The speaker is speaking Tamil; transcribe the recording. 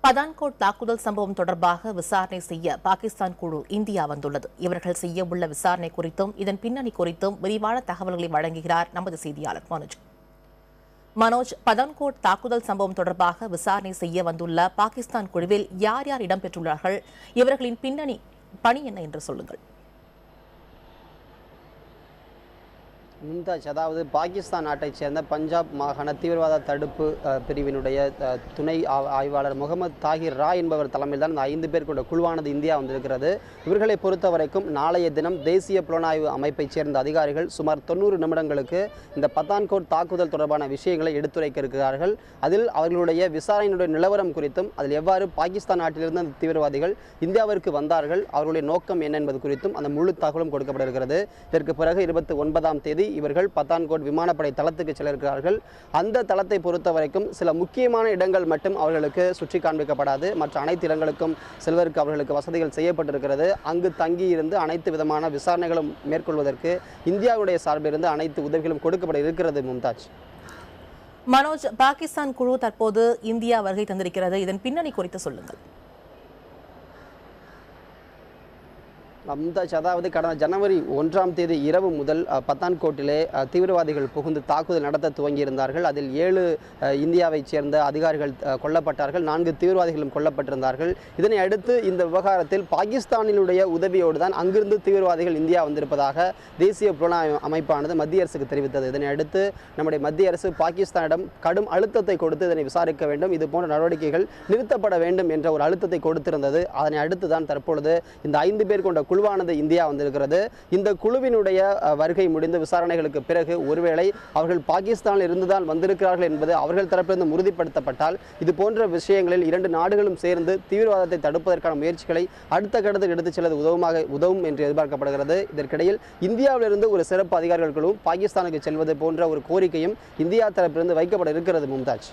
பதான்கோட் தாக்குதல் சம்பவம் தொடர்பாக விசாரணை செய்ய பாகிஸ்தான் குழு இந்தியா வந்துள்ளது. இவர்கள் செய்ய உள்ள விசாரணை குறித்தும் இதன் பின்னணி குறித்தும் விரிவான தகவல்களை வழங்குகிறார் நமது செய்தியாளர் மனோஜ். பதான்கோட் தாக்குதல் சம்பவம் தொடர்பாக விசாரணை செய்ய வந்துள்ள பாகிஸ்தான் குழுவில் யார் யார் இடம்பெற்றுள்ளார்கள், இவர்களின் பின்னணி பணி என்ன என்று சொல்லுங்கள். மும்தாஜ், அதாவது பாகிஸ்தான் நாட்டைச் சேர்ந்த பஞ்சாப் மாகாண தீவிரவாத தடுப்பு பிரிவினுடைய துணை ஆய்வாளர் முகமது தாகிர் ரா என்பவர் தலைமையில் தான் இந்த 5 பேர் கொண்ட குழுவானது இந்தியா வந்திருக்கிறது. இவர்களை பொறுத்தவரைக்கும் நாளைய தினம் தேசிய புலனாய்வு அமைப்பைச் சேர்ந்த அதிகாரிகள் சுமார் 90 நிமிடங்களுக்கு இந்த பதான்கோட் தாக்குதல் தொடர்பான விஷயங்களை எடுத்துரைக்க இருக்கிறார்கள். அதில் அவர்களுடைய விசாரணையினுடைய நிலவரம் குறித்தும் அதில் எவ்வாறு பாகிஸ்தான் நாட்டிலிருந்து அந்த தீவிரவாதிகள் இந்தியாவிற்கு வந்தார்கள், அவர்களுடைய நோக்கம் என்ன என்பது குறித்தும் அந்த முழு தகவலும் கொடுக்கப்பட இருக்கிறது. இதற்கு பிறகு 29ஆம் தேதி இவர்கள் பதான்கோட் விமானப்படை தளத்துக்கு செல்ல இருக்கிறார்கள். அந்த தளத்தை பொறுத்த வரைக்கும் சில முக்கியமான இடங்கள் மட்டும் அவர்களுக்கு சுற்றி காண்பிக்கப்படாது. மற்ற அனைத்து இடங்களுக்கும் செல்வதற்கு அவர்களுக்கு வசதிகள் செய்யப்பட்டிருக்கிறது. அங்கு தங்கியிருந்து அனைத்து விதமான விசாரணைகளும் மேற்கொள்வதற்கு இந்தியாவுடைய சார்பிலிருந்து அனைத்து உதவிகளும் கொடுக்கப்பட இருக்கிறது. மும்தாஜ். மனோஜ், பாகிஸ்தான் குழு தற்போது இந்தியா வருகை தந்திருக்கிறது. இதன் பின்னணி குறித்து சொல்லுங்கள். மும்தாஜ், அதாவது கடந்த ஜனவரி 1ஆம் தேதி இரவு முதல் பத்தான்கோட்டிலே தீவிரவாதிகள் புகுந்து தாக்குதல் நடத்த துவங்கியிருந்தார்கள். அதில் 7 இந்தியாவைச் சேர்ந்த அதிகாரிகள் கொல்லப்பட்டார்கள், 4 தீவிரவாதிகளும் கொல்லப்பட்டிருந்தார்கள். இதனை அடுத்து இந்த விவகாரத்தில் பாகிஸ்தானினுடைய உதவியோடு தான் அங்கிருந்து தீவிரவாதிகள் இந்தியா வந்திருப்பதாக தேசிய புலனாய்வு அமைப்பானது மத்திய அரசுக்கு தெரிவித்தது. இதனை அடுத்து நம்முடைய மத்திய அரசு பாகிஸ்தானிடம் கடும் அழுத்தத்தை கொடுத்து இதனை விசாரிக்க வேண்டும், இது போன்ற நடவடிக்கைகள் நிறுத்தப்பட வேண்டும் என்ற ஒரு அழுத்தத்தை கொடுத்திருந்தது. அதனை அடுத்து தான் தற்பொழுது இந்த 5 பேர் கொண்ட குழுவானது இந்தியா வந்திருக்கிறது. இந்த குழுவினுடைய வருகை முடிந்த விசாரணைகளுக்கு பிறகு ஒருவேளை அவர்கள் பாகிஸ்தானில் இருந்துதான் வந்திருக்கிறார்கள் என்பது அவர்கள் தரப்பிலிருந்து உறுதிப்படுத்தப்பட்டால் இது போன்ற விஷயங்களில் 2 நாடுகளும் சேர்ந்து தீவிரவாதத்தை தடுப்பதற்கான முயற்சிகளை அடுத்த கட்டத்தில் எடுத்துச் செல்வது உதவும் என்று எதிர்பார்க்கப்படுகிறது. இதற்கிடையில் இந்தியாவிலிருந்து ஒரு சிறப்பு அதிகாரிகள் குழுவும் பாகிஸ்தானுக்கு செல்வது போன்ற ஒரு கோரிக்கையும் இந்தியா தரப்பிலிருந்து வைக்கப்பட இருக்கிறது. மும்தாஜ்.